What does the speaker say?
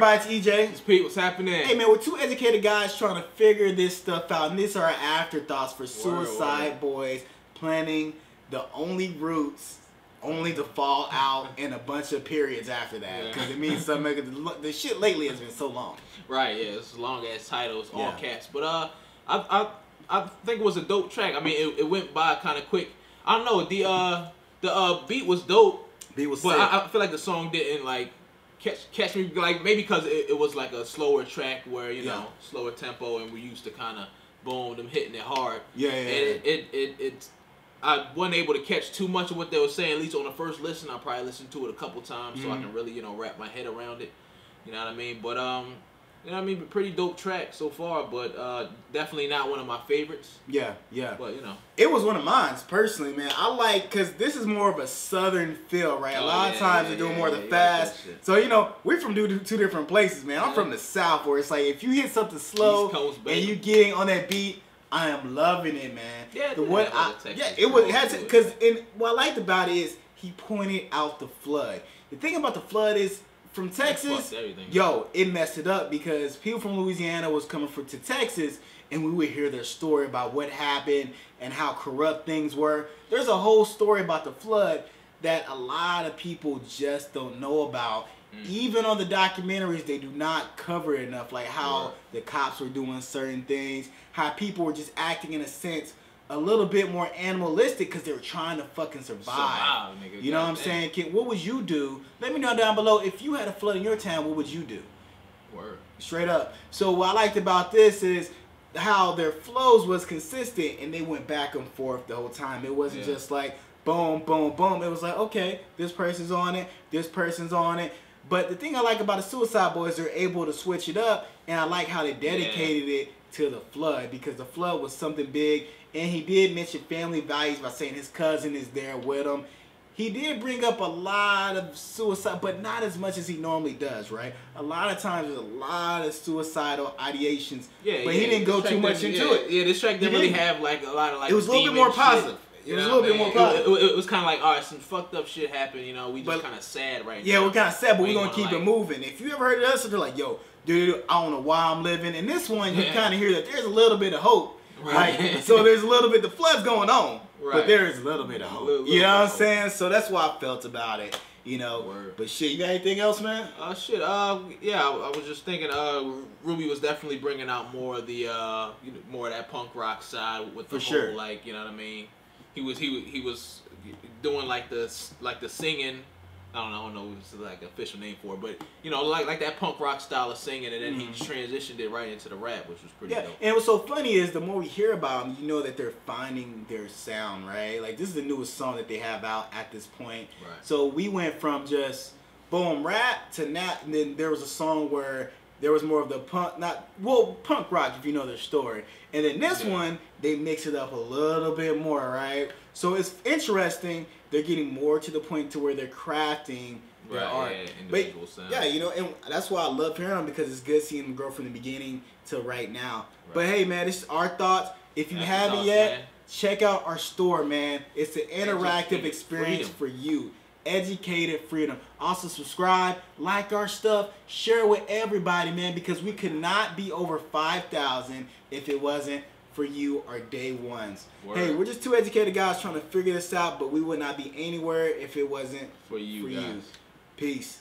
everybody, it's EJ. It's Pete, what's happening? Hey man, we're two educated guys trying to figure this stuff out, and these are our afterthoughts for Suicide Boyz, planning the only roots, only to fall out in a bunch of periods after that, because it means something. The shit lately has been so long. Right, yeah, it's long ass titles, all caps. But I think it was a dope track. I mean, it went by kind of quick. I don't know, the beat was dope. Beat was but sick. I feel like the song didn't like catch me, like maybe because it was like a slower track where you know slower tempo, and we used to kind of boom them hitting it hard. And I wasn't able to catch too much of what they were saying. At least on the first listen, I probably listened to it a couple times so I can really wrap my head around it. You know what I mean? But you know what I mean? Pretty dope track so far, but definitely not one of my favorites. Yeah. But, it was one of mine, personally, man. I like, because this is more of a southern feel, right? A lot of times they're doing more of the fast. So, we're from two different places, man. I'm from the South, where it's like, if you hit something slow and you getting on that beat, I am loving it, man. Yeah, what I liked about it is he pointed out the flood. The thing about the flood is, from Texas, it messed it up, because people from Louisiana was coming to Texas, and we would hear their story about what happened and how corrupt things were. There's a whole story about the flood that a lot of people just don't know about. Even on the documentaries, they do not cover it enough, like how the cops were doing certain things, how people were just acting in a sense a little bit more animalistic because they were trying to fucking survive. You know what I'm saying? What would you do? Let me know down below. If you had a flood in your town, what would you do? Word. Straight up. So what I liked about this is how their flows was consistent, and they went back and forth the whole time. It wasn't just like boom, boom, boom. It was like, okay, this person's on it, this person's on it. But the thing I like about the Suicide Boyz, they're able to switch it up, and I like how they dedicated it to the flood, because the flood was something big, and he did mention family values by saying his cousin is there with him. He did bring up a lot of suicide, but not as much as he normally does, right? A lot of times there's a lot of suicidal ideations, but he didn't go too much into it. Yeah, this track didn't really have like a lot of like. It was a little bit more positive. It was a little bit more positive. It was kind of like, all right, some fucked up shit happened, we just kind of sad right now. Yeah, we're kind of sad, but we're going to keep it moving. If you ever heard of us, they're like, yo, dude, I don't know why I'm living. And this one, you kind of hear that there's a little bit of hope. Right? So there's a little bit, the flood's going on, but there is a little bit of hope. You know what I'm saying? So that's why I felt about it. But shit, you got anything else, man? Yeah, I was just thinking, Ruby was definitely bringing out more of the, more of that punk rock side with the whole, like, you know what I mean? He was doing like the singing. I don't know if it's like an official name for it, but like that punk rock style of singing, and then he transitioned it right into the rap, which was pretty dope. And what's so funny is the more we hear about them, you know that they're finding their sound, right? Like this is the newest song that they have out at this point. Right. So we went from just boom rap to now, and then there was a song where there was more of the punk rock, if you know their story. And then this one, they mix it up a little bit more, right? So it's interesting. They're getting more to the point to where they're crafting their art. Individual sound. Yeah, and that's why I love hearing them, because it's good seeing them grow from the beginning to right now. But hey, man, this is our thoughts. If you haven't yet, check out our store, man. It's an interactive experience for you. Educated Freedom. Also subscribe, like our stuff, share it with everybody, man, because we could not be over 5,000 if it wasn't for you, our day ones. Hey, we're just two educated guys trying to figure this out, but we would not be anywhere if it wasn't for you guys. Peace.